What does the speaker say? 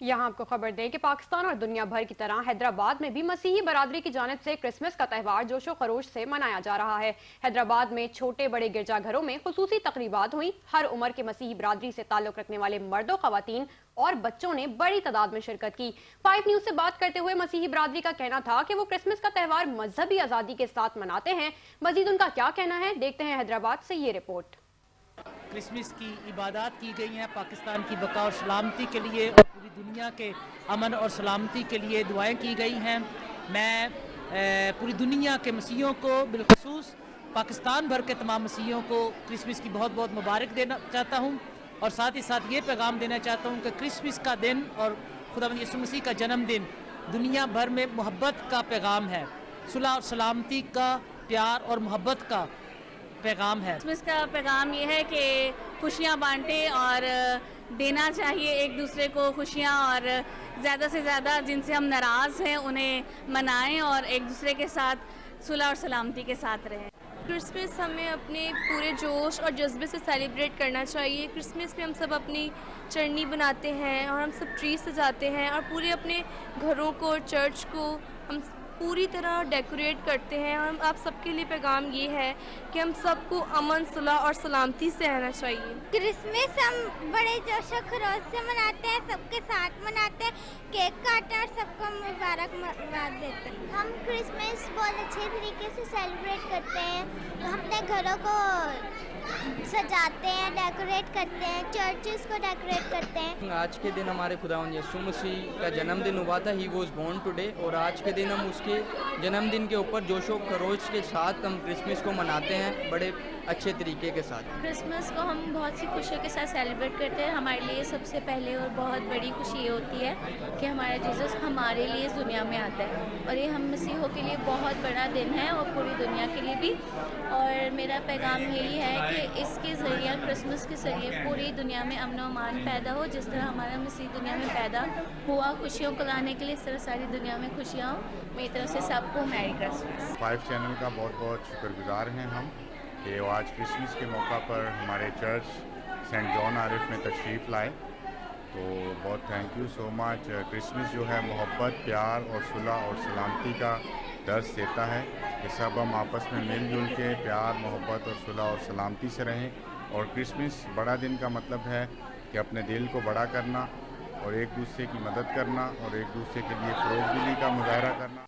यहाँ आपको खबर दें कि पाकिस्तान और दुनिया भर की तरह हैदराबाद में भी मसीही बरादरी की जानिब से क्रिसमस का त्यौहार जोशो खरोश से मनाया जा रहा है। हैदराबाद में छोटे बड़े गिरजाघरों में खुसूसी तकरीबात हुई। हर उम्र के मसीही बरादरी से ताल्लुक रखने वाले मर्दों, खवातीन और बच्चों ने बड़ी तादाद में शिरकत की। 5 न्यूज से बात करते हुए मसीही बरादरी का कहना था कि वो क्रिसमस का त्यौहार मजहबी आजादी के साथ मनाते हैं। मजीद उनका क्या कहना है, देखते हैं हैदराबाद से ये रिपोर्ट। क्रिसमस की इबादत की गई हैं पाकिस्तान की बका और सलामती के लिए और पूरी दुनिया के अमन और सलामती के लिए दुआएं की गई हैं। मैं पूरी दुनिया के मसीहों को बिलखसूस पाकिस्तान भर के तमाम मसीहों को क्रिसमस की बहुत बहुत मुबारक देना चाहता हूं और साथ ही साथ ये पैगाम देना चाहता हूं कि क्रिसमस का दिन और खुदावंद यीशु मसीह का जन्मदिन दुनिया भर में मोहब्बत का पैगाम है, सुलह और सलामती का, प्यार और मोहब्बत का पैगाम है। क्रिसमस का पैगाम ये है कि खुशियाँ बांटें और देना चाहिए एक दूसरे को खुशियाँ, और ज़्यादा से ज़्यादा जिनसे हम नाराज़ हैं उन्हें मनाएं और एक दूसरे के साथ सुलह और सलामती के साथ रहें। क्रिसमस हमें अपने पूरे जोश और जज्बे से सेलिब्रेट करना चाहिए। क्रिसमस में हम सब अपनी चटनी बनाते हैं और हम सब ट्री सजाते हैं और पूरे अपने घरों को और चर्च को हम पूरी तरह डेकोरेट करते हैं। और आप सबके लिए पैगाम ये है कि हम सबको अमन, सुलह और सलामती से रहना चाहिए। क्रिसमस हम बड़े जोश और खरोश से मनाते हैं, सबके साथ मनाते हैं, केक काटते हैं और सबको मुबारकबाद देते हैं। हम क्रिसमस बहुत अच्छे तरीके से सेलिब्रेट करते हैं। हम अपने घरों को सजाते हैं, डेकोरेट करते हैं, चर्चेस को डेकोरेट करते हैं। आज के दिन हमारे खुदावंद यीशु मसीह का जन्मदिन हुआ था, ही वॉज बोर्न टुडे, और आज के दिन हम उसके जन्मदिन के ऊपर जोशो खरोश के साथ हम क्रिसमस को मनाते हैं बड़े अच्छे तरीके के साथ। क्रिसमस को हम बहुत सी खुशियों के साथ सेलिब्रेट करते हैं। हमारे लिए सबसे पहले और बहुत बड़ी खुशी ये होती है कि हमारा जीसस हमारे लिए इस दुनिया में आता है, और ये हम मसीहों के लिए बहुत बड़ा दिन है और पूरी दुनिया के लिए भी। और मेरा पैगाम यही है कि इसके ज़रिए, क्रिसमस के ज़रिए पूरी दुनिया में अमन और अमान पैदा हो। जिस तरह हमारा मसीह दुनिया में पैदा हुआ खुशियों को लाने के लिए, इस तरह सारी दुनिया में खुशियाँ हों। मेरी तरफ से सबको मैरी क्रिसमस। 5 चैनल का बहुत बहुत शुक्रगुजार हैं हम कि वो आज क्रिसमस के मौका पर हमारे चर्च सेंट जॉन आरिफ में तशरीफ़ लाए, तो बहुत thank you so much. Christmas जो है मोहब्बत, प्यार और सुलह और सलामती का दर्स देता है कि सब हम आपस में मिलजुल के प्यार, मोहब्बत और सुलह और सलामती से रहें। और क्रिसमस बड़ा दिन का मतलब है कि अपने दिल को बड़ा करना और एक दूसरे की मदद करना और एक दूसरे के लिए फ़रोग़ दिली का मुज़ाहरा करना।